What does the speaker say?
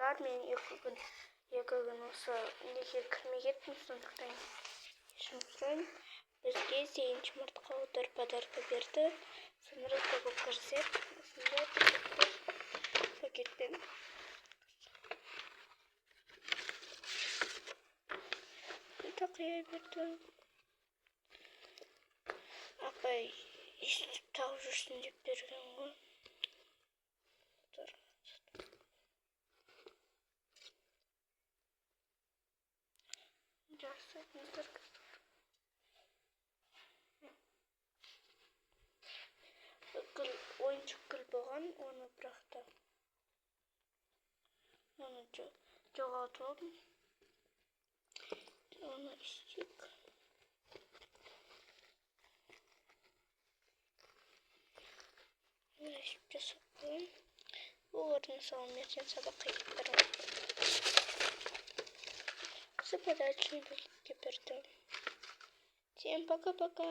шығар. Мен 2 күн осы неге кірмей кеттім, сондықтан кешірім сұраймын. Бізге сегізінші мартқа отар подарка берді. Соны распаковка жасайық. Осындай пакетпен. Тақия берді. Апай естіп тауып жүрсін деп берген ғой. Жақсы, мұздар ойыншық гүл болған, оны бірақта оны жоғалтып алдым. Оны істейік. Рәсіп жасап қойым. Бұл орын салым ертең сабаққа кетіп барамын. Осы подарочный берді. Всем пока-пока.